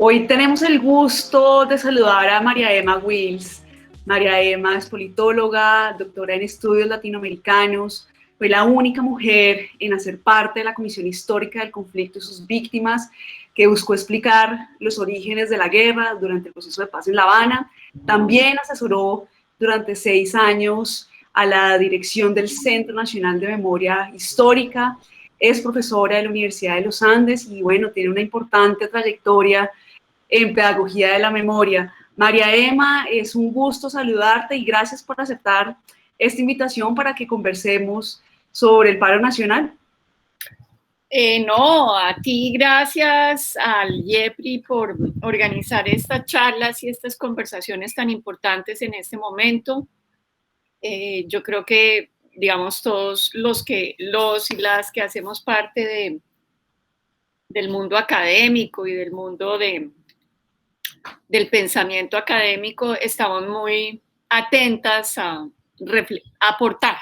Hoy tenemos el gusto de saludar a María Emma Wills. María Emma es politóloga, doctora en estudios latinoamericanos, fue la única mujer en hacer parte de la Comisión Histórica del Conflicto y sus víctimas, que buscó explicar los orígenes de la guerra durante el proceso de paz en La Habana. También asesoró durante 6 años a la dirección del Centro Nacional de Memoria Histórica, es profesora de la Universidad de los Andes y bueno, tiene una importante trayectoria en pedagogía de la memoria. María Emma, es un gusto saludarte y gracias por aceptar esta invitación para que conversemos sobre el paro nacional. No, a ti gracias al IEPRI por organizar estas charlas y estas conversaciones tan importantes en este momento. Yo creo que, digamos, todos los y las que hacemos parte del mundo académico y del mundo del pensamiento académico estamos muy atentas a aportar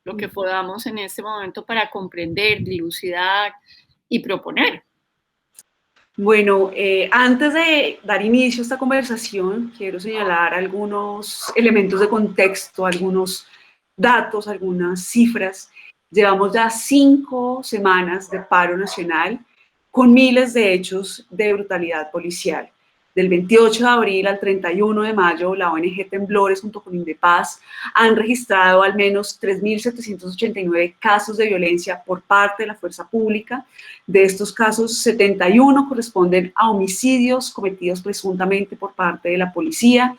lo que podamos en este momento para comprender, dilucidar y proponer. Bueno, antes de dar inicio a esta conversación, quiero señalar algunos elementos de contexto, algunos datos, algunas cifras. Llevamos ya 5 semanas de paro nacional con miles de hechos de brutalidad policial. Del 28 de abril al 31 de mayo, la ONG Temblores junto con Indepaz han registrado al menos 3.789 casos de violencia por parte de la fuerza pública. De estos casos, 71 corresponden a homicidios cometidos presuntamente por parte de la policía.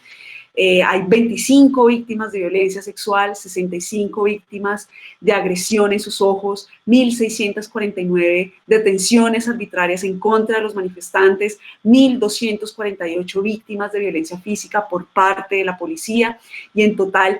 Hay 25 víctimas de violencia sexual, 65 víctimas de agresión en sus ojos, 1.649 detenciones arbitrarias en contra de los manifestantes, 1.248 víctimas de violencia física por parte de la policía y en total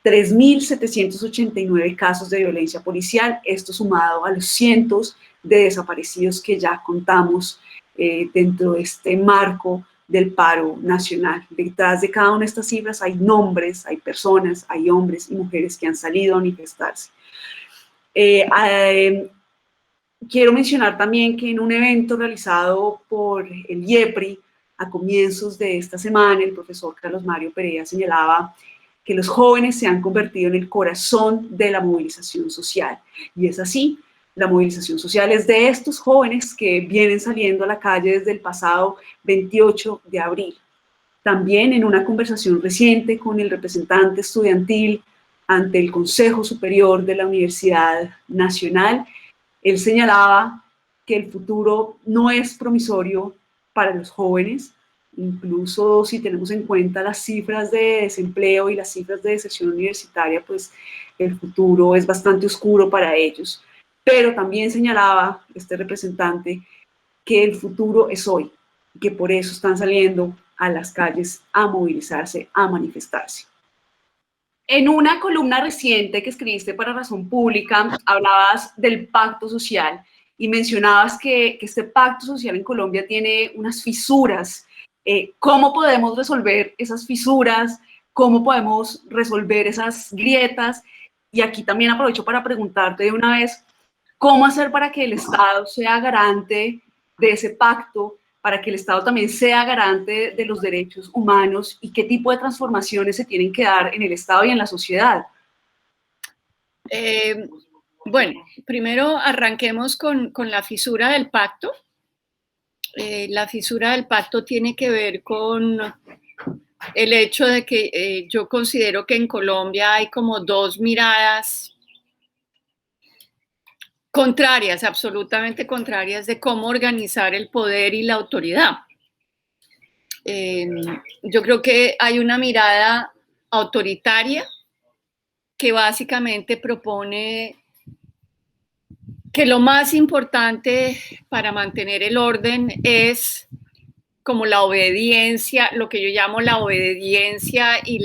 3.789 casos de violencia policial, esto sumado a los cientos de desaparecidos que ya contamos dentro de este marco del paro nacional. Detrás de cada una de estas cifras hay nombres, hay personas, hay hombres y mujeres que han salido a manifestarse. Quiero mencionar también que en un evento realizado por el IEPRI a comienzos de esta semana, el profesor Carlos Mario Perea señalaba que los jóvenes se han convertido en el corazón de la movilización social. Y es así, la movilización social es de estos jóvenes que vienen saliendo a la calle desde el pasado 28 de abril. También en una conversación reciente con el representante estudiantil ante el Consejo Superior de la Universidad Nacional, él señalaba que el futuro no es promisorio para los jóvenes, incluso si tenemos en cuenta las cifras de desempleo y las cifras de deserción universitaria, pues el futuro es bastante oscuro para ellos. Pero también señalaba este representante que el futuro es hoy, y que por eso están saliendo a las calles a movilizarse, a manifestarse. En una columna reciente que escribiste para Razón Pública, hablabas del pacto social y mencionabas que este pacto social en Colombia tiene unas fisuras. ¿Cómo podemos resolver esas fisuras? ¿Cómo podemos resolver esas grietas? Y aquí también aprovecho para preguntarte de una vez, ¿cómo hacer para que el Estado sea garante de ese pacto, para que el Estado también sea garante de los derechos humanos y qué tipo de transformaciones se tienen que dar en el Estado y en la sociedad? Bueno, primero arranquemos con la fisura del pacto. La fisura del pacto tiene que ver con el hecho de que yo considero que en Colombia hay como dos miradas contrarias, absolutamente contrarias, de cómo organizar el poder y la autoridad. Yo creo que hay una mirada autoritaria que básicamente propone que lo más importante para mantener el orden es como la obediencia, lo que yo llamo la obediencia y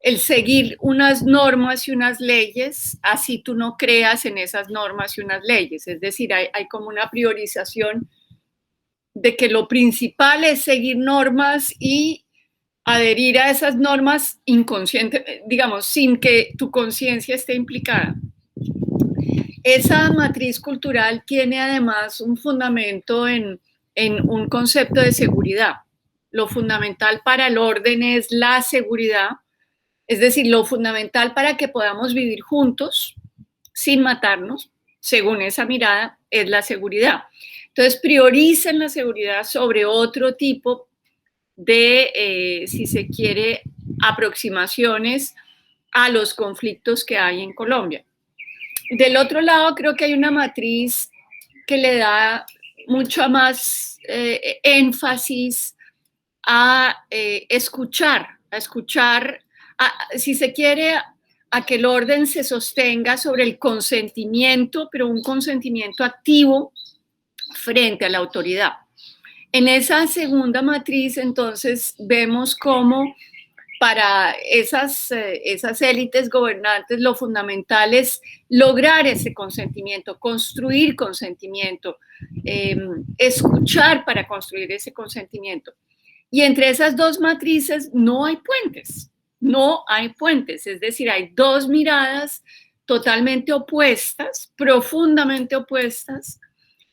el seguir unas normas y unas leyes, así tú no creas en esas normas y unas leyes. Es decir, hay como una priorización de que lo principal es seguir normas y adherir a esas normas inconsciente, digamos, sin que tu conciencia esté implicada. Esa matriz cultural tiene además un fundamento en en un concepto de seguridad. Lo fundamental para el orden es la seguridad, es decir, lo fundamental para que podamos vivir juntos sin matarnos, según esa mirada, es la seguridad. Entonces, priorizan la seguridad sobre otro tipo de, si se quiere, aproximaciones a los conflictos que hay en Colombia. Del otro lado, creo que hay una matriz que le da mucho más énfasis a escuchar, si se quiere, a que el orden se sostenga sobre el consentimiento, pero un consentimiento activo frente a la autoridad. En esa segunda matriz, entonces, vemos cómo para esas élites gobernantes lo fundamental es lograr ese consentimiento, construir consentimiento, escuchar para construir ese consentimiento. Y entre esas dos matrices no hay puentes, es decir, hay dos miradas totalmente opuestas, profundamente opuestas,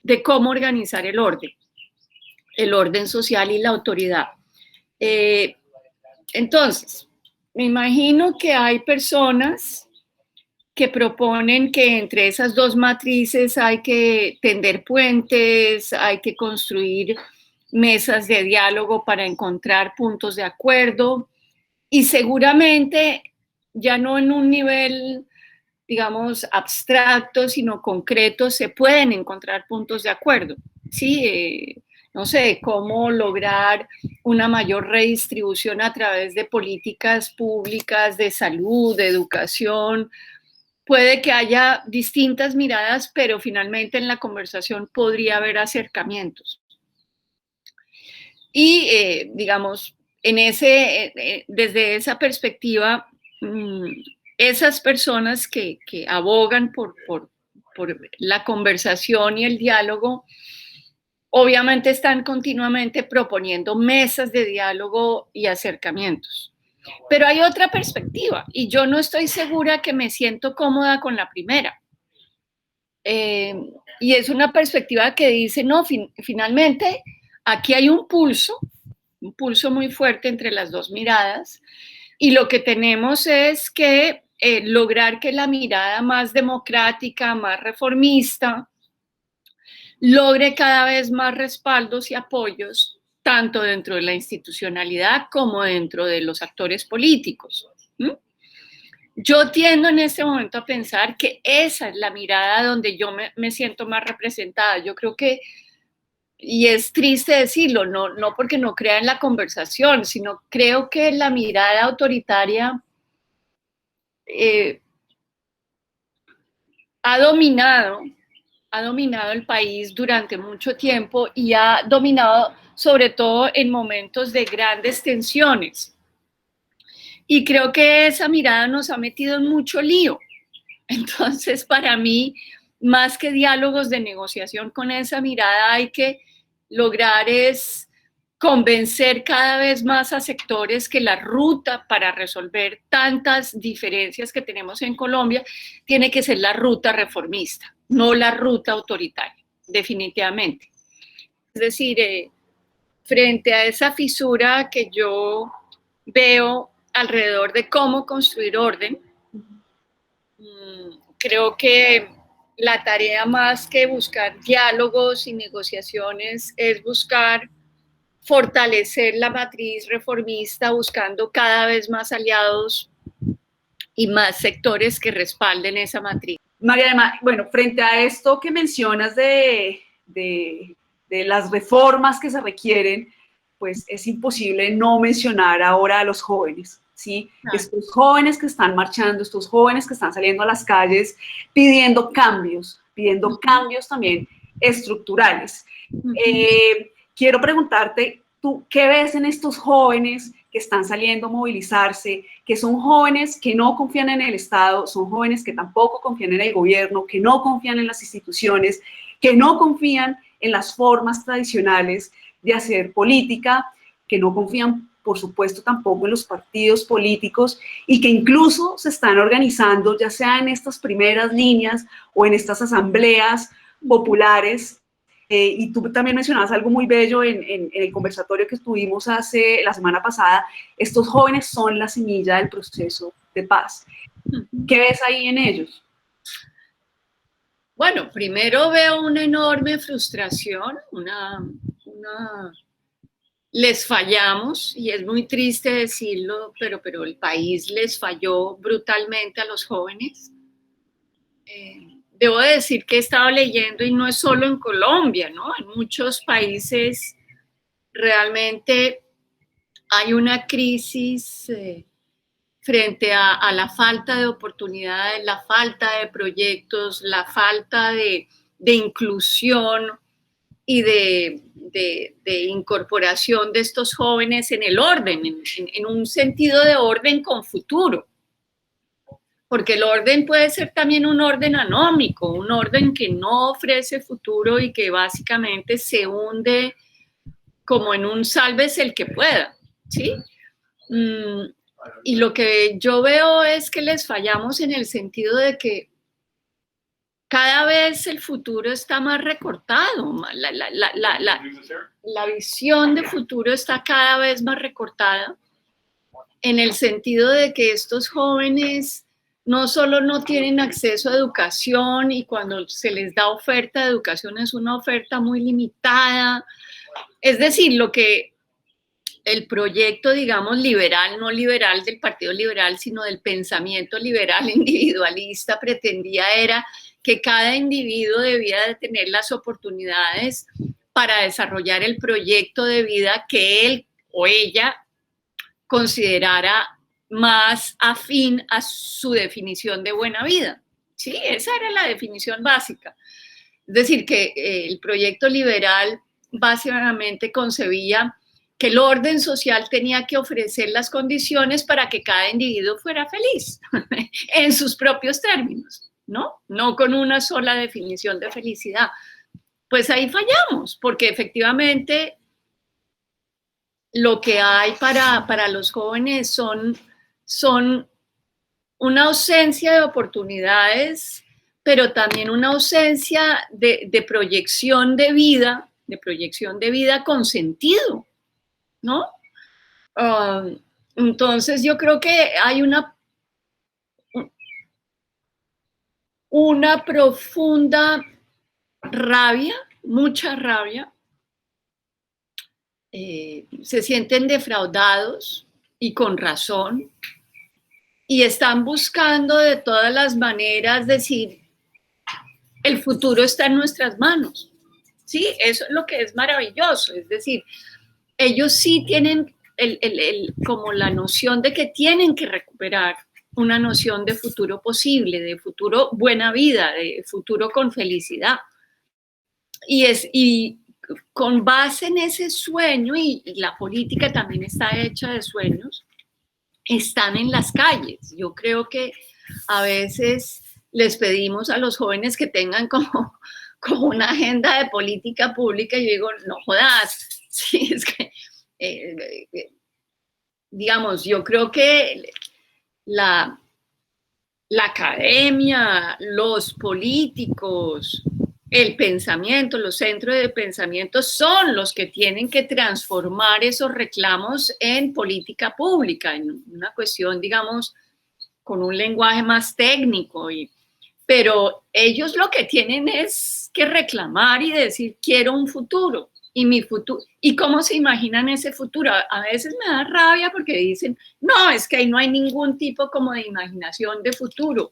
de cómo organizar el orden social y la autoridad. Entonces, me imagino que hay personas que proponen que entre esas dos matrices hay que tender puentes, hay que construir mesas de diálogo para encontrar puntos de acuerdo y seguramente ya no en un nivel, digamos, abstracto, sino concreto, se pueden encontrar puntos de acuerdo, ¿sí? No sé, cómo lograr una mayor redistribución a través de políticas públicas de salud, de educación. Puede que haya distintas miradas, pero finalmente en la conversación podría haber acercamientos. Y, digamos, desde esa perspectiva, esas personas que abogan por la conversación y el diálogo, obviamente están continuamente proponiendo mesas de diálogo y acercamientos. Pero hay otra perspectiva y yo no estoy segura que me siento cómoda con la primera. Y es una perspectiva que dice, no, finalmente aquí hay un pulso muy fuerte entre las dos miradas y lo que tenemos es que lograr que la mirada más democrática, más reformista, logre cada vez más respaldos y apoyos, tanto dentro de la institucionalidad como dentro de los actores políticos. Yo tiendo en este momento a pensar que esa es la mirada donde yo me siento más representada. Yo creo que, y es triste decirlo, no porque no crea en la conversación, sino creo que la mirada autoritaria ha dominado el país durante mucho tiempo y ha dominado sobre todo en momentos de grandes tensiones. Y creo que esa mirada nos ha metido en mucho lío. Entonces, para mí, más que diálogos de negociación con esa mirada, hay que lograr es convencer cada vez más a sectores que la ruta para resolver tantas diferencias que tenemos en Colombia tiene que ser la ruta reformista, no la ruta autoritaria, definitivamente. Es decir, frente a esa fisura que yo veo alrededor de cómo construir orden, creo que la tarea más que buscar diálogos y negociaciones es buscar fortalecer la matriz reformista, buscando cada vez más aliados y más sectores que respalden esa matriz. María Emma, bueno, frente a esto que mencionas de las reformas que se requieren, pues es imposible no mencionar ahora a los jóvenes, ¿sí? Estos jóvenes que están marchando, estos jóvenes que están saliendo a las calles pidiendo cambios también estructurales. Quiero preguntarte, ¿tú qué ves en estos jóvenes que están saliendo a movilizarse, que son jóvenes que no confían en el Estado, son jóvenes que tampoco confían en el gobierno, que no confían en las instituciones, que no confían en las formas tradicionales de hacer política, que no confían, por supuesto, tampoco en los partidos políticos y que incluso se están organizando, ya sea en estas primeras líneas o en estas asambleas populares Y tú también mencionabas algo muy bello en el conversatorio que tuvimos la semana pasada. Estos jóvenes son la semilla del proceso de paz. ¿Qué ves ahí en ellos? Bueno, primero veo una enorme frustración, les fallamos, y es muy triste decirlo, pero el país les falló brutalmente a los jóvenes. Debo decir que he estado leyendo, y no es solo en Colombia, ¿no? En muchos países realmente hay una crisis frente a la falta de oportunidades, la falta de proyectos, la falta de inclusión y de incorporación de estos jóvenes en el orden, en un sentido de orden con futuro. Porque el orden puede ser también un orden anómico, un orden que no ofrece futuro y que básicamente se hunde como en un sálvese el que pueda, ¿sí? Y lo que yo veo es que les fallamos en el sentido de que cada vez el futuro está más recortado, la visión de futuro está cada vez más recortada, en el sentido de que estos jóvenes no solo no tienen acceso a educación, y cuando se les da oferta de educación es una oferta muy limitada, es decir, lo que el proyecto, digamos, liberal, no liberal del Partido Liberal, sino del pensamiento liberal individualista, pretendía era que cada individuo debía de tener las oportunidades para desarrollar el proyecto de vida que él o ella considerara más afín a su definición de buena vida. Sí, esa era la definición básica. Es decir, que el proyecto liberal básicamente concebía que el orden social tenía que ofrecer las condiciones para que cada individuo fuera feliz, en sus propios términos, ¿no? No con una sola definición de felicidad. Pues ahí fallamos, porque efectivamente lo que hay para los jóvenes son una ausencia de oportunidades, pero también una ausencia de proyección de vida con sentido, ¿no? Entonces yo creo que hay una profunda rabia, mucha rabia. Se sienten defraudados, y con razón, y están buscando de todas las maneras decir, el futuro está en nuestras manos. Sí, eso es lo que es maravilloso, es decir, ellos sí tienen como la noción de que tienen que recuperar una noción de futuro posible, de futuro buena vida, de futuro con felicidad. Y con base en ese sueño, y la política también está hecha de sueños, están en las calles. Yo creo que a veces les pedimos a los jóvenes que tengan como una agenda de política pública, y yo digo, no jodas, sí, es que, digamos, yo creo que la academia, los políticos, el pensamiento, los centros de pensamiento son los que tienen que transformar esos reclamos en política pública, en una cuestión, digamos, con un lenguaje más técnico. Pero ellos lo que tienen es que reclamar y decir, quiero un futuro. Y mi futuro, ¿y cómo se imaginan ese futuro? A veces me da rabia porque dicen, no, es que ahí no hay ningún tipo como de imaginación de futuro.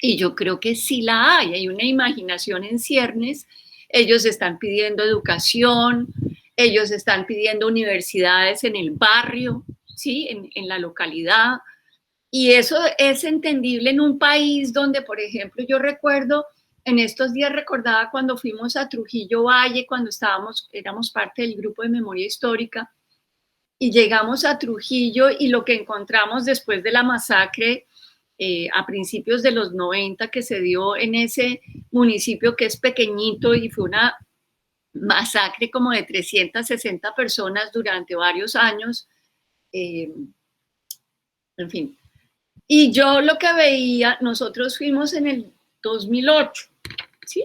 Y yo creo que sí la hay una imaginación en ciernes. Ellos están pidiendo educación, ellos están pidiendo universidades en el barrio, ¿sí? En la localidad. Y eso es entendible en un país donde, por ejemplo, yo recuerdo, en estos días recordaba cuando fuimos a Trujillo Valle, cuando éramos parte del grupo de memoria histórica, y llegamos a Trujillo, y lo que encontramos después de la masacre a principios de los 90 que se dio en ese municipio que es pequeñito, y fue una masacre como de 360 personas durante varios años, en fin. Y yo lo que veía, nosotros fuimos en el 2008, ¿sí?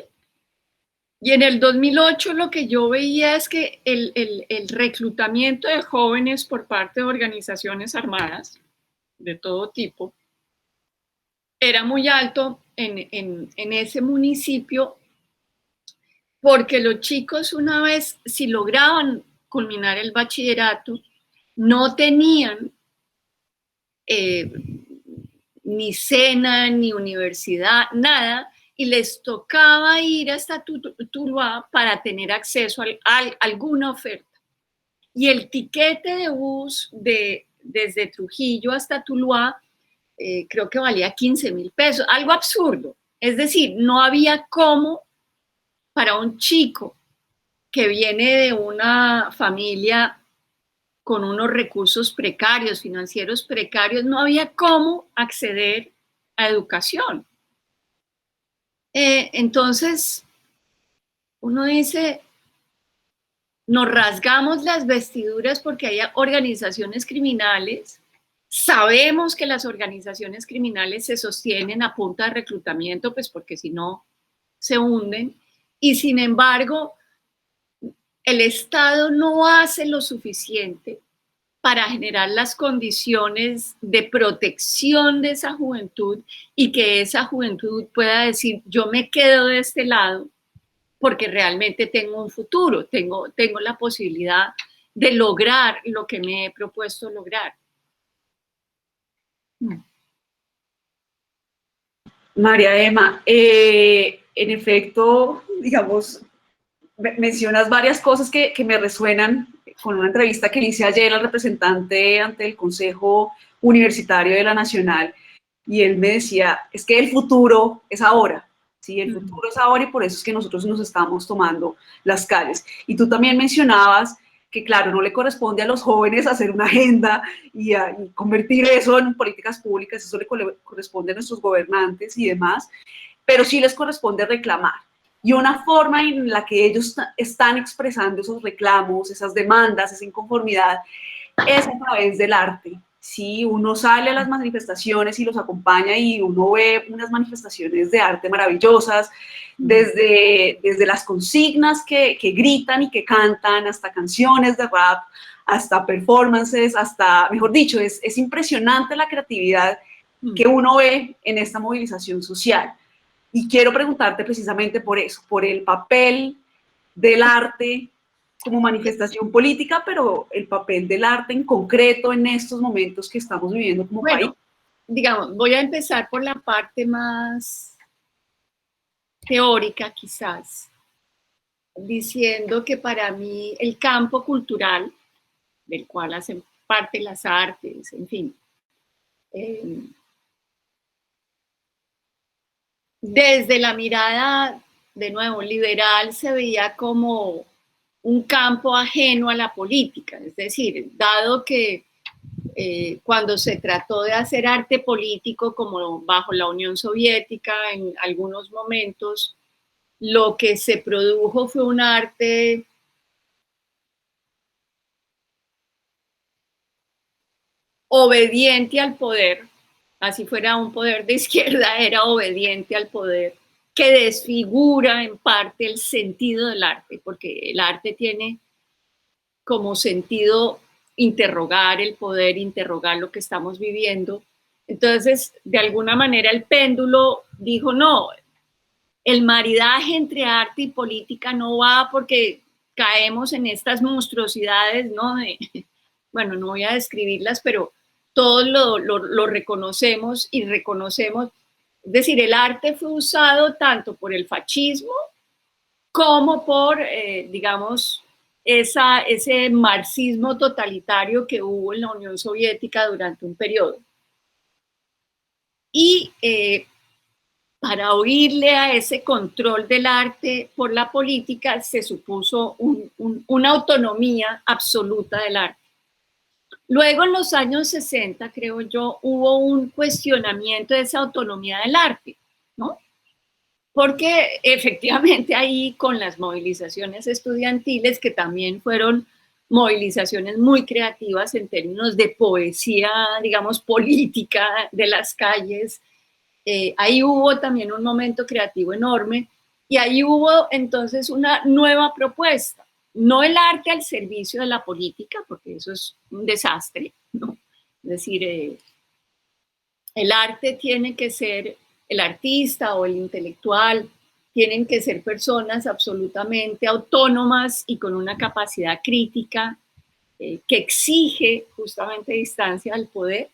Y en el 2008 lo que yo veía es que el reclutamiento de jóvenes por parte de organizaciones armadas de todo tipo era muy alto en ese municipio, porque los chicos, una vez, si lograban culminar el bachillerato, no tenían ni cena, ni universidad, nada, y les tocaba ir hasta Tuluá para tener acceso a alguna oferta. Y el tiquete de bus desde Trujillo hasta Tuluá creo que valía 15.000 pesos, algo absurdo. Es decir, no había cómo para un chico que viene de una familia con unos recursos precarios, financieros precarios, no había cómo acceder a educación. Entonces, uno dice, nos rasgamos las vestiduras porque hay organizaciones criminales. Sabemos que las organizaciones criminales se sostienen a punta de reclutamiento, pues porque si no se hunden. Y sin embargo, el Estado no hace lo suficiente para generar las condiciones de protección de esa juventud y que esa juventud pueda decir, yo me quedo de este lado porque realmente tengo un futuro, tengo la posibilidad de lograr lo que me he propuesto lograr. María Emma, en efecto, digamos, mencionas varias cosas que me resuenan con una entrevista que hice ayer al representante ante el Consejo Universitario de la Nacional, y él me decía, es que el futuro es ahora, ¿sí? El futuro es ahora, y por eso es que nosotros nos estamos tomando las calles. Y tú también mencionabas que, claro, no le corresponde a los jóvenes hacer una agenda y convertir eso en políticas públicas, eso le corresponde a nuestros gobernantes y demás, pero sí les corresponde reclamar. Y una forma en la que ellos están expresando esos reclamos, esas demandas, esa inconformidad, es a través del arte. Sí, uno sale a las manifestaciones y los acompaña y uno ve unas manifestaciones de arte maravillosas, desde las consignas que gritan y que cantan, hasta canciones de rap, hasta performances, hasta, mejor dicho, es impresionante la creatividad que uno ve en esta movilización social. Y quiero preguntarte precisamente por eso, por el papel del arte como manifestación política, pero el papel del arte en concreto en estos momentos que estamos viviendo como país. Digamos, voy a empezar por la parte más teórica quizás, diciendo que para mí el campo cultural, del cual hacen parte las artes, en fin, desde la mirada, de nuevo, liberal, se veía como un campo ajeno a la política. Es decir, dado que cuando se trató de hacer arte político, como bajo la Unión Soviética en algunos momentos, lo que se produjo fue un arte obediente al poder, así fuera un poder de izquierda, era obediente al poder, que desfigura en parte el sentido del arte, porque el arte tiene como sentido interrogar el poder, interrogar lo que estamos viviendo. Entonces, de alguna manera el péndulo dijo, no, el maridaje entre arte y política no va porque caemos en estas monstruosidades, ¿no? Bueno, no voy a describirlas, pero todos lo reconocemos y reconocemos. Es decir, el arte fue usado tanto por el fascismo como por, digamos, ese marxismo totalitario que hubo en la Unión Soviética durante un periodo. Y para oírle a ese control del arte por la política se supuso una autonomía absoluta del arte. Luego, en los años 60, creo yo, hubo un cuestionamiento de esa autonomía del arte, ¿no? Porque efectivamente ahí con las movilizaciones estudiantiles, que también fueron movilizaciones muy creativas en términos de poesía, digamos, política de las calles, ahí hubo también un momento creativo enorme, Y ahí hubo entonces una nueva propuesta, no el arte al servicio de la política, porque eso es un desastre, ¿no? Es decir, el arte tiene que ser, el artista o el intelectual tienen que ser personas absolutamente autónomas y con una capacidad crítica que exige justamente distancia del poder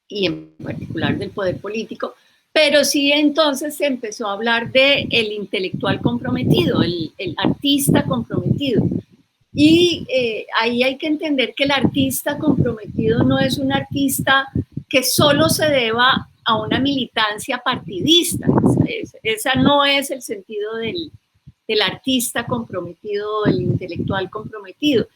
y en particular del poder político, pero sí entonces se empezó a hablar de el intelectual comprometido, el artista comprometido. Y ahí hay que entender que el artista comprometido no es un artista que solo se deba a una militancia partidista. Esa no es el sentido del artista comprometido, del intelectual comprometido.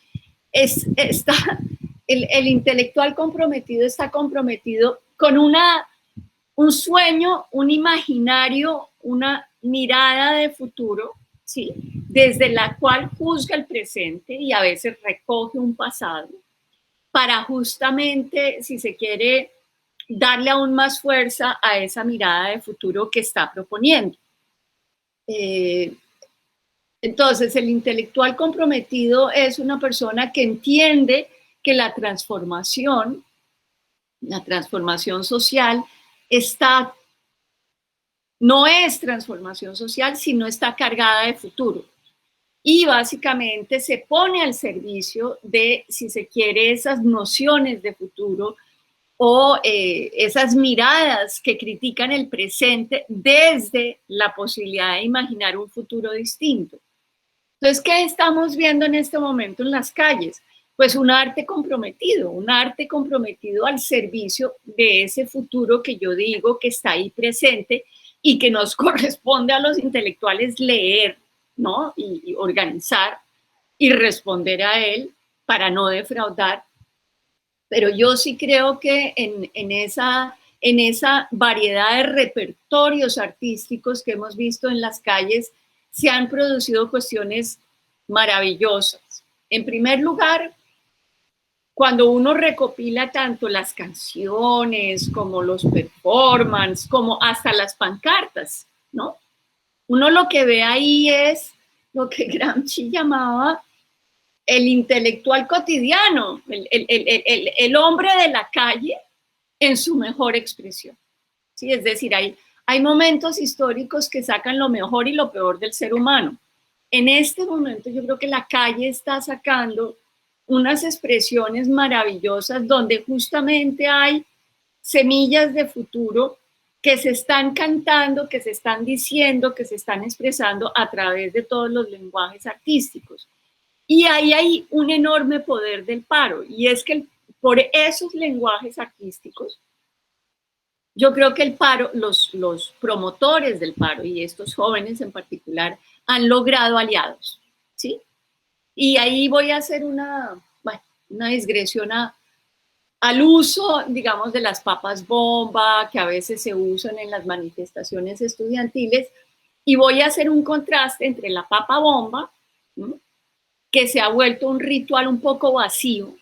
El intelectual comprometido está comprometido con un sueño, un imaginario, una mirada de futuro, ¿sí? Desde la cual juzga el presente y a veces recoge un pasado para justamente, si se quiere, darle aún más fuerza a esa mirada de futuro que está proponiendo. Entonces, el intelectual comprometido es una persona que entiende que la transformación social no es transformación social, sino está cargada de futuro. Y básicamente se pone al servicio de, si se quiere, esas nociones de futuro o esas miradas que critican el presente desde la posibilidad de imaginar un futuro distinto. Entonces, ¿qué estamos viendo en este momento en las calles? Pues un arte comprometido al servicio de ese futuro que yo digo que está ahí presente y que nos corresponde a los intelectuales leer, ¿no? Y organizar y responder a él para no defraudar. Pero yo sí creo que en esa variedad de repertorios artísticos que hemos visto en las calles, se han producido cuestiones maravillosas. En primer lugar, cuando uno recopila tanto las canciones como los performances, como hasta las pancartas, ¿no? Uno lo que ve ahí es lo que Gramsci llamaba el intelectual cotidiano, el hombre de la calle en su mejor expresión. ¿Sí? Es decir, hay momentos históricos que sacan lo mejor y lo peor del ser humano. En este momento yo creo que la calle está sacando unas expresiones maravillosas donde justamente hay semillas de futuro que se están cantando, que se están diciendo, que se están expresando a través de todos los lenguajes artísticos. Y ahí hay un enorme poder del paro, y es que por esos lenguajes artísticos, yo creo que el paro, los promotores del paro, y estos jóvenes en particular, han logrado aliados, ¿sí? Y ahí voy a hacer una digresión al uso, digamos, de las papas bomba, que a veces se usan en las manifestaciones estudiantiles, y voy a hacer un contraste entre la papa bomba, ¿sí?, que se ha vuelto un ritual un poco vacío,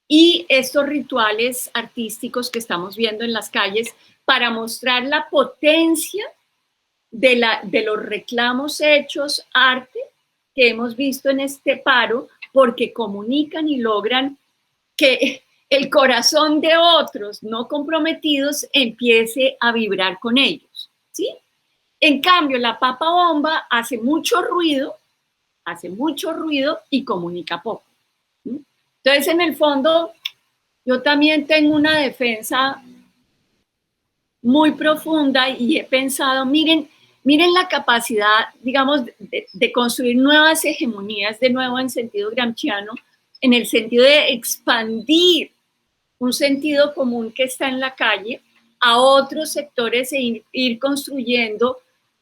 y estos rituales artísticos que estamos viendo en las calles para mostrar la potencia de los reclamos hechos arte que hemos visto en este paro, porque comunican y logran que el corazón de otros no comprometidos empiece a vibrar con ellos, ¿sí? En cambio, la papa bomba hace mucho ruido y comunica poco. Entonces, en el fondo, yo también tengo una defensa muy profunda y he pensado, miren la capacidad, digamos, de construir nuevas hegemonías, de nuevo en sentido gramsciano, en el sentido de expandir un sentido común que está en la calle a otros sectores e ir construyendo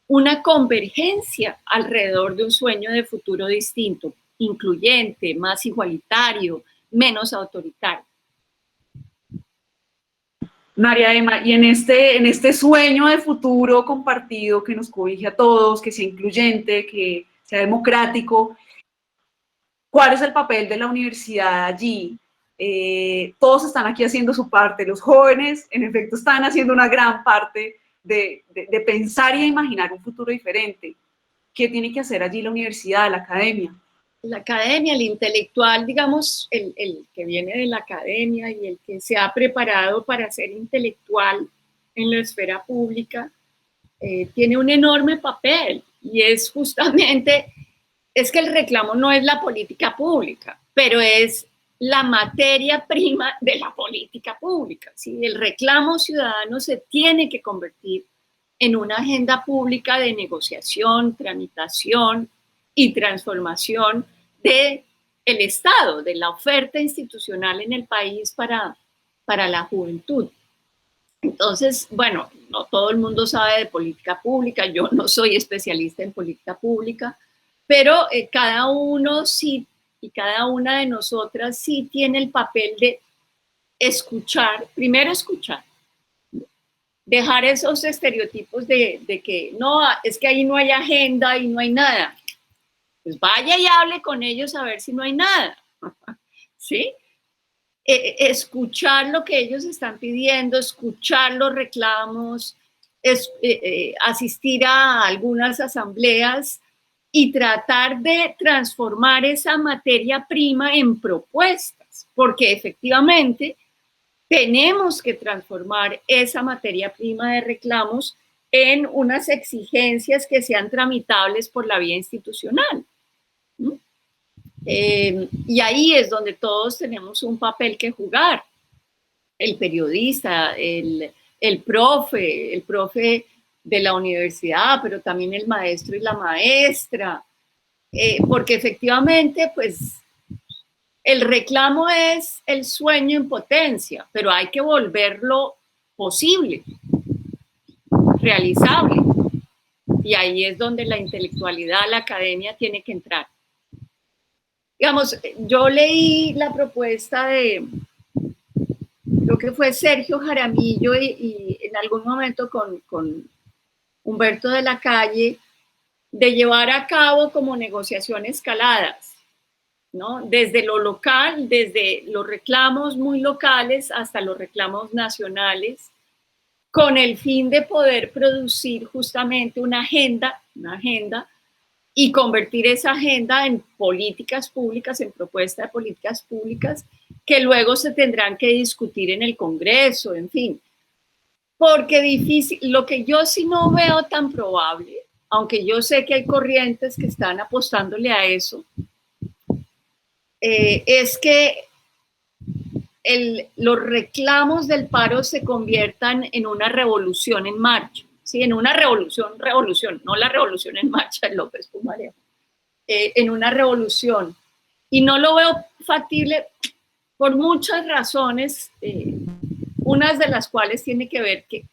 una convergencia alrededor de un sueño de futuro distinto, incluyente, más igualitario, menos autoritario. María Emma, y en este sueño de futuro compartido que nos cobije a todos, que sea incluyente, que sea democrático, ¿cuál es el papel de la universidad allí? Todos están aquí haciendo su parte, los jóvenes en efecto están haciendo una gran parte de pensar y de imaginar un futuro diferente. ¿Qué tiene que hacer allí la universidad, la academia? La academia, el intelectual, digamos, el que viene de la academia y el que se ha preparado para ser intelectual en la esfera pública, tiene un enorme papel, y es justamente, es que el reclamo no es la política pública, pero es la materia prima de la política pública, ¿sí? El reclamo ciudadano se tiene que convertir en una agenda pública de negociación, tramitación y transformación del Estado, de la oferta institucional en el país para la juventud. Entonces, bueno, no todo el mundo sabe de política pública, yo no soy especialista en política pública, pero cada uno sí, y cada una de nosotras sí tiene el papel de escuchar, primero escuchar, dejar esos estereotipos de que no, es que ahí no hay agenda y no hay nada. Pues vaya y hable con ellos a ver si no hay nada, ¿sí? Escuchar lo que ellos están pidiendo, escuchar los reclamos, asistir a algunas asambleas y tratar de transformar esa materia prima en propuestas, porque efectivamente tenemos que transformar esa materia prima de reclamos en unas exigencias que sean tramitables por la vía institucional. Y ahí es donde todos tenemos un papel que jugar. El periodista, el profe de la universidad, pero también el maestro y la maestra, porque efectivamente, pues, el reclamo es el sueño en potencia, pero hay que volverlo posible, realizable. Y ahí es donde la intelectualidad, la academia tiene que entrar. Digamos, yo leí la propuesta de lo que fue Sergio Jaramillo y en algún momento con Humberto de la Calle, de llevar a cabo como negociaciones escaladas, ¿no? Desde lo local, desde los reclamos muy locales hasta los reclamos nacionales, con el fin de poder producir justamente una agenda y convertir esa agenda en políticas públicas, en propuestas de políticas públicas que luego se tendrán que discutir en el Congreso, en fin. Porque difícil, lo que yo sí no veo tan probable, aunque yo sé que hay corrientes que están apostándole a eso, es que los reclamos del paro se conviertan en una revolución en marcha, ¿sí? En una revolución, no la revolución en marcha de López Pumarejo, en una revolución. Y no lo veo factible por muchas razones, unas de las cuales tiene que ver que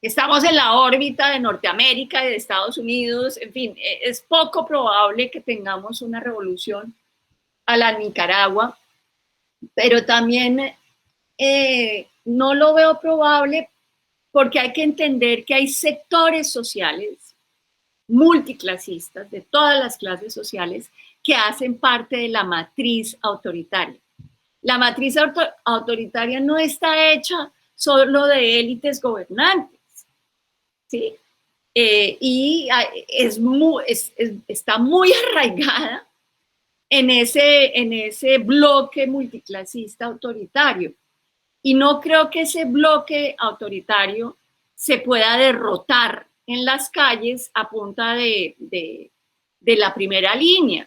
estamos en la órbita de Norteamérica y de Estados Unidos, en fin, es poco probable que tengamos una revolución a la Nicaragua, pero también no lo veo probable porque hay que entender que hay sectores sociales multiclasistas de todas las clases sociales que hacen parte de la matriz autoritaria. La matriz autoritaria no está hecha solo de élites gobernantes, ¿sí? Y está muy arraigada en ese bloque multiclasista autoritario. Y no creo que ese bloque autoritario se pueda derrotar en las calles a punta de la primera línea.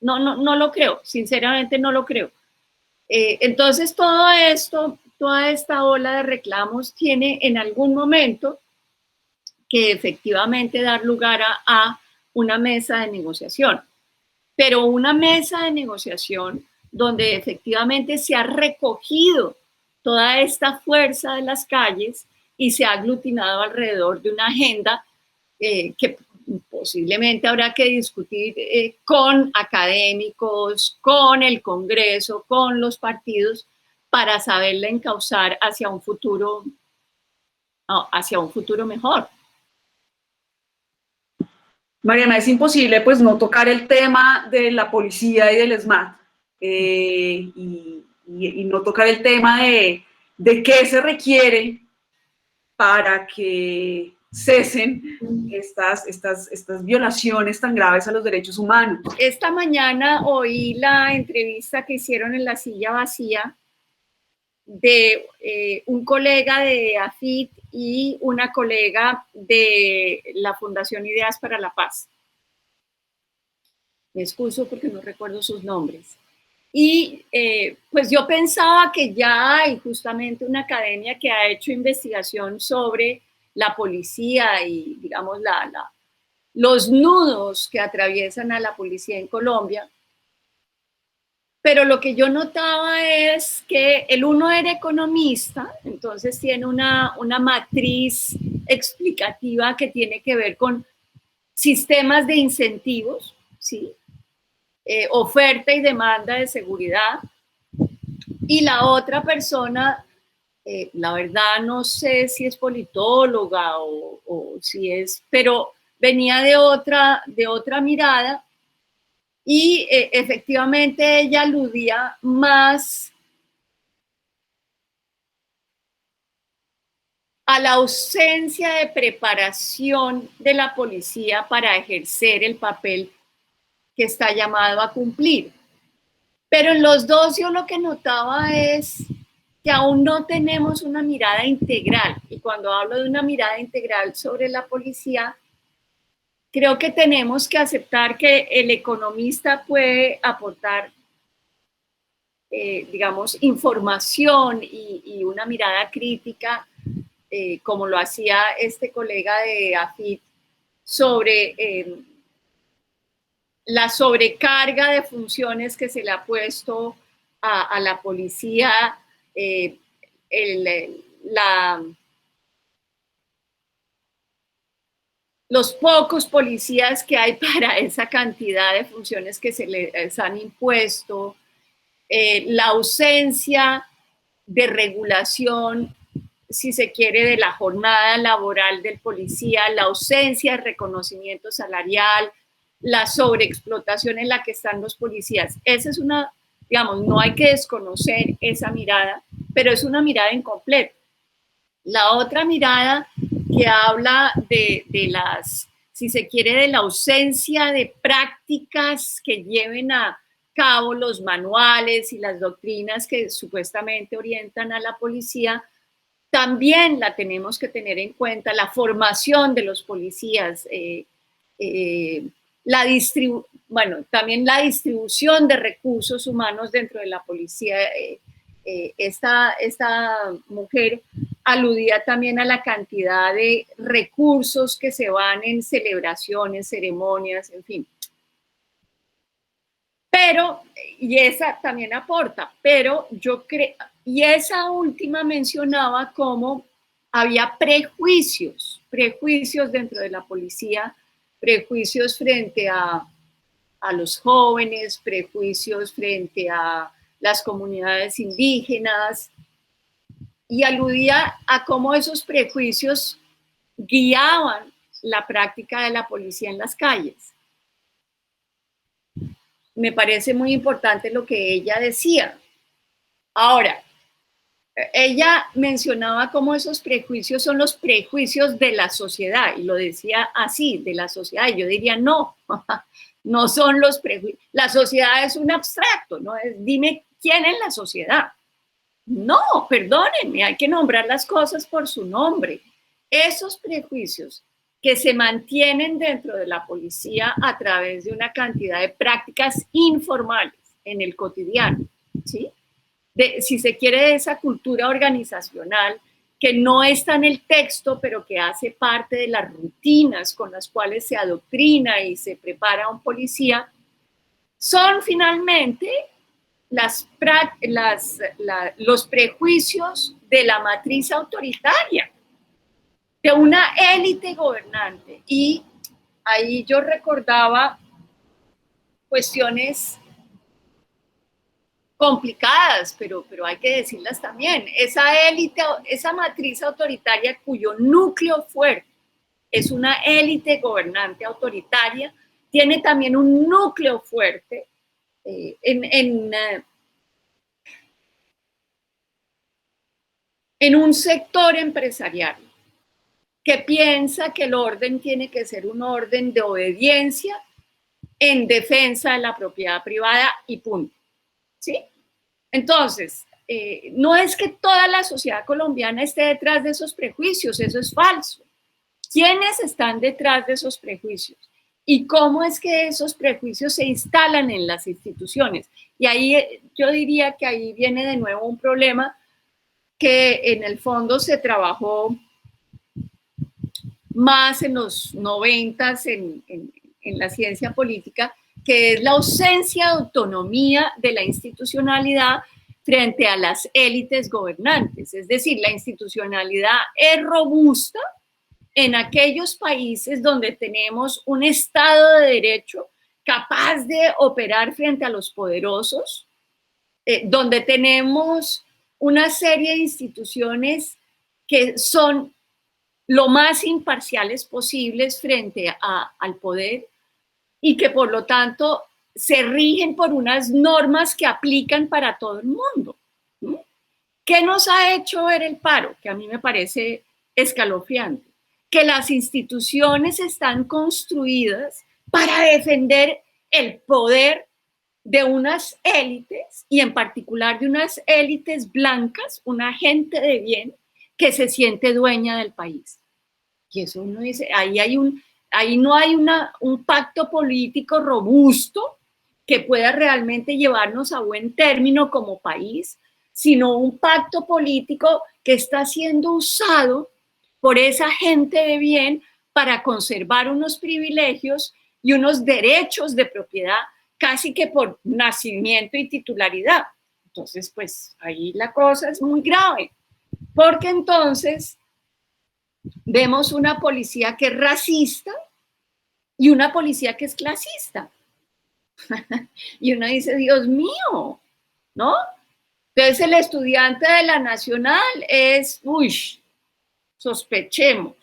No lo creo, sinceramente no lo creo. Entonces todo esto, toda esta ola de reclamos tiene en algún momento que efectivamente dar lugar a una mesa de negociación. Pero una mesa de negociación donde efectivamente se ha recogido toda esta fuerza de las calles y se ha aglutinado alrededor de una agenda que posiblemente habrá que discutir con académicos, con el Congreso, con los partidos, para saberla encauzar hacia un futuro mejor. Mariana, es imposible pues no tocar el tema de la policía y del SMAT y no tocar el tema de qué se requiere para que cesen estas violaciones tan graves a los derechos humanos. Esta mañana oí la entrevista que hicieron en La Silla Vacía de un colega de AFIT y una colega de la Fundación Ideas para la Paz. Me excuso porque no recuerdo sus nombres. Y pues yo pensaba que ya hay justamente una academia que ha hecho investigación sobre la policía y, digamos, los nudos que atraviesan a la policía en Colombia. Pero lo que yo notaba es que el uno era economista, entonces tiene una matriz explicativa que tiene que ver con sistemas de incentivos, ¿sí? Oferta y demanda de seguridad. Y la otra persona, la verdad no sé si es politóloga o si es, pero venía de otra mirada. Y efectivamente ella aludía más a la ausencia de preparación de la policía para ejercer el papel que está llamado a cumplir. Pero en los dos yo lo que notaba es que aún no tenemos una mirada integral. Y cuando hablo de una mirada integral sobre la policía, creo que tenemos que aceptar que el economista puede aportar digamos, información y una mirada crítica, como lo hacía este colega de AFIT, sobre la sobrecarga de funciones que se le ha puesto a la policía, los pocos policías que hay para esa cantidad de funciones que se les han impuesto, la ausencia de regulación, si se quiere, de la jornada laboral del policía, la ausencia de reconocimiento salarial, la sobreexplotación en la que están los policías. Esa es una, digamos, no hay que desconocer esa mirada, pero es una mirada incompleta. La otra mirada que habla de las, si se quiere, de la ausencia de prácticas que lleven a cabo los manuales y las doctrinas que supuestamente orientan a la policía, también la tenemos que tener en cuenta, la formación de los policías, también la distribución de recursos humanos dentro de la policía. Esta mujer aludía también a la cantidad de recursos que se van en celebraciones, ceremonias, en fin. Pero, y esa también aporta, pero yo creo, y esa última mencionaba cómo había prejuicios dentro de la policía, prejuicios frente a los jóvenes, prejuicios frente a las comunidades indígenas, y aludía a cómo esos prejuicios guiaban la práctica de la policía en las calles. Me parece muy importante lo que ella decía. Ahora, ella mencionaba cómo esos prejuicios son los prejuicios de la sociedad, y lo decía así, de la sociedad. Y yo diría, no, no son los prejuicios. La sociedad es un abstracto, ¿no? Dime quién es la sociedad. No, perdónenme, hay que nombrar las cosas por su nombre. Esos prejuicios que se mantienen dentro de la policía a través de una cantidad de prácticas informales en el cotidiano, ¿sí? Si se quiere, de esa cultura organizacional que no está en el texto, pero que hace parte de las rutinas con las cuales se adoctrina y se prepara un policía, son finalmente los prejuicios de la matriz autoritaria, de una élite gobernante. Y ahí yo recordaba cuestiones complicadas, pero hay que decirlas también. Esa élite, esa matriz autoritaria cuyo núcleo fuerte es una élite gobernante autoritaria, tiene también un núcleo fuerte en un sector empresarial que piensa que el orden tiene que ser un orden de obediencia en defensa de la propiedad privada y punto. ¿Sí? Entonces, no es que toda la sociedad colombiana esté detrás de esos prejuicios, eso es falso. ¿Quiénes están detrás de esos prejuicios? ¿Y cómo es que esos prejuicios se instalan en las instituciones? Y ahí yo diría que ahí viene de nuevo un problema que en el fondo se trabajó más en los 90 en la ciencia política, que es la ausencia de autonomía de la institucionalidad frente a las élites gobernantes. Es decir, la institucionalidad es robusta en aquellos países donde tenemos un Estado de Derecho capaz de operar frente a los poderosos, donde tenemos una serie de instituciones que son lo más imparciales posibles frente al poder y que por lo tanto se rigen por unas normas que aplican para todo el mundo. ¿Qué nos ha hecho ver el paro? Que a mí me parece escalofriante. Que las instituciones están construidas para defender el poder de unas élites y en particular de unas élites blancas, una gente de bien que se siente dueña del país. Y eso uno dice, ahí no hay un pacto político robusto que pueda realmente llevarnos a buen término como país, sino un pacto político que está siendo usado por esa gente de bien para conservar unos privilegios y unos derechos de propiedad casi que por nacimiento y titularidad. Entonces, pues ahí la cosa es muy grave, porque entonces vemos una policía que es racista y una policía que es clasista. Y uno dice, Dios mío, ¿no? Entonces el estudiante de la Nacional es, uy, sospechemos.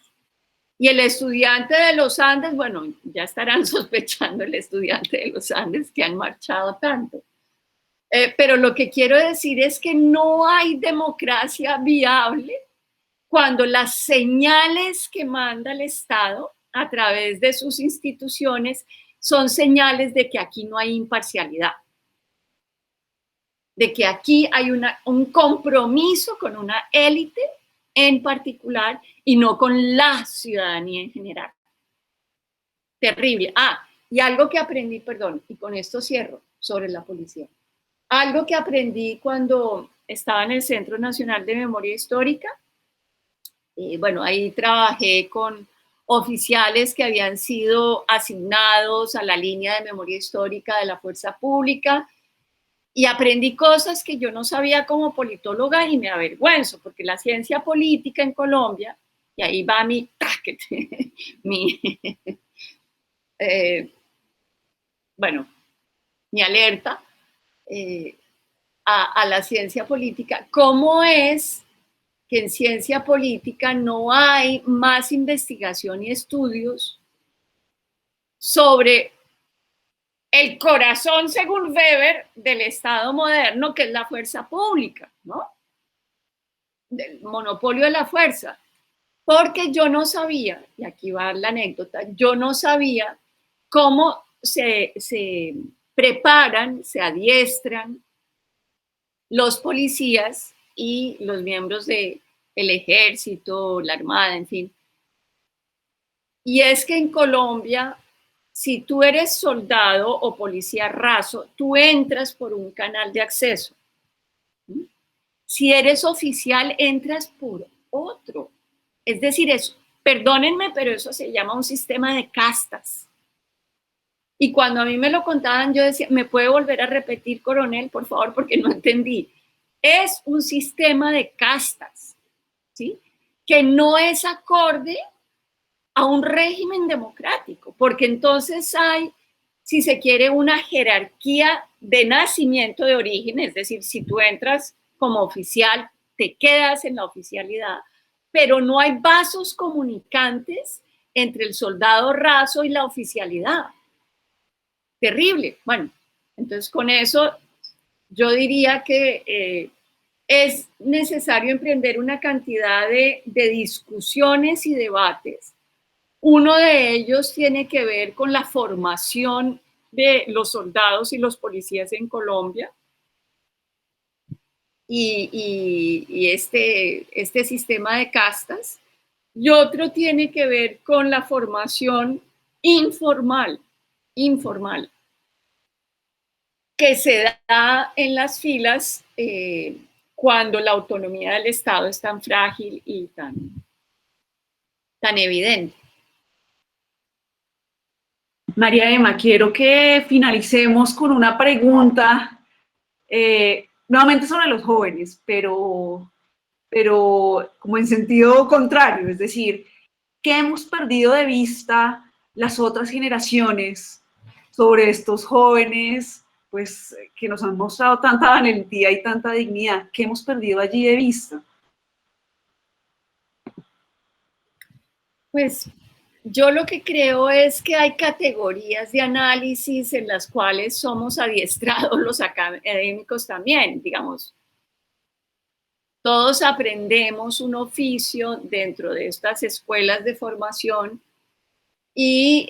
Y el estudiante de los Andes, bueno, ya estarán sospechando el estudiante de los Andes que han marchado tanto. Pero lo que quiero decir es que no hay democracia viable cuando las señales que manda el Estado a través de sus instituciones son señales de que aquí no hay imparcialidad, de que aquí hay un compromiso con una élite en particular y no con la ciudadanía en general. Terrible. Y algo que aprendí, perdón, y con esto cierro, sobre la policía. Algo que aprendí cuando estaba en el Centro Nacional de Memoria Histórica. Bueno, ahí trabajé con oficiales que habían sido asignados a la línea de memoria histórica de la fuerza pública y aprendí cosas que yo no sabía como politóloga y me avergüenzo, porque la ciencia política en Colombia, y ahí va mi bueno, mi alerta a la ciencia política, ¿cómo es que en ciencia política no hay más investigación y estudios sobre el corazón, según Weber, del Estado moderno, que es la fuerza pública, ¿no? Del monopolio de la fuerza? Porque yo no sabía, y aquí va la anécdota, yo no sabía cómo se preparan, se adiestran los policías y los miembros del ejército, la armada, en fin. Y es que en Colombia, si tú eres soldado o policía raso, tú entras por un canal de acceso. Si eres oficial, entras por otro. Es decir, eso, perdónenme, pero eso se llama un sistema de castas. Y cuando a mí me lo contaban, yo decía, ¿me puede volver a repetir, coronel, por favor? Porque no entendí. Es un sistema de castas, ¿sí? Que no es acorde a un régimen democrático, porque entonces hay, si se quiere, una jerarquía de nacimiento de origen, es decir, si tú entras como oficial, te quedas en la oficialidad, pero no hay vasos comunicantes entre el soldado raso y la oficialidad. Terrible. Bueno, entonces con eso yo diría que es necesario emprender una cantidad de discusiones y debates. Uno de ellos tiene que ver con la formación de los soldados y los policías en Colombia y este sistema de castas. Y otro tiene que ver con la formación informal, que se da en las filas cuando la autonomía del Estado es tan frágil y tan evidente. María Emma, quiero que finalicemos con una pregunta, nuevamente sobre los jóvenes, pero como en sentido contrario, es decir, ¿qué hemos perdido de vista las otras generaciones sobre estos jóvenes, pues, que nos han mostrado tanta valentía y tanta dignidad? ¿Qué hemos perdido allí de vista? Pues yo lo que creo es que hay categorías de análisis en las cuales somos adiestrados los académicos también, digamos. Todos aprendemos un oficio dentro de estas escuelas de formación y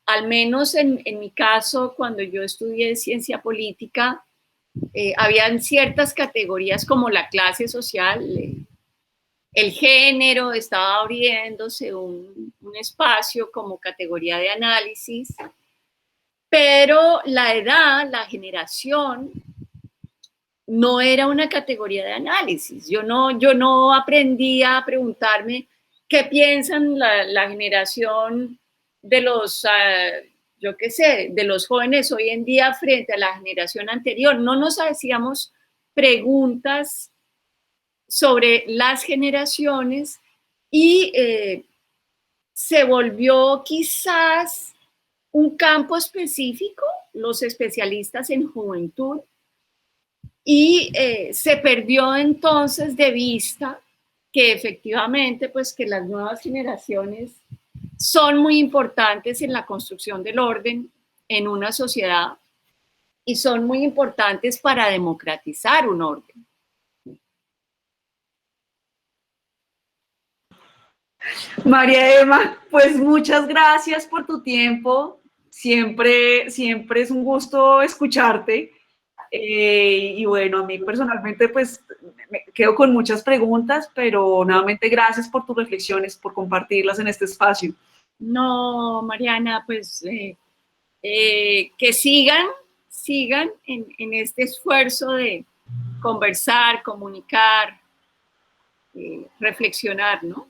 al menos en mi caso, cuando yo estudié ciencia política, habían ciertas categorías como la clase social, el género, estaba abriéndose un espacio como categoría de análisis, pero la edad, la generación, no era una categoría de análisis. Yo no aprendí a preguntarme qué piensan la generación de los, yo qué sé, de los jóvenes hoy en día frente a la generación anterior. No nos hacíamos preguntas sobre las generaciones y se volvió quizás un campo específico, los especialistas en juventud, y se perdió entonces de vista que efectivamente pues que las nuevas generaciones son muy importantes en la construcción del orden en una sociedad y son muy importantes para democratizar un orden. María Emma, pues muchas gracias por tu tiempo. Siempre es un gusto escucharte. Y bueno, a mí personalmente pues me quedo con muchas preguntas, pero nuevamente gracias por tus reflexiones, por compartirlas en este espacio. No, Mariana, pues que sigan en este esfuerzo de conversar, comunicar, reflexionar, ¿no?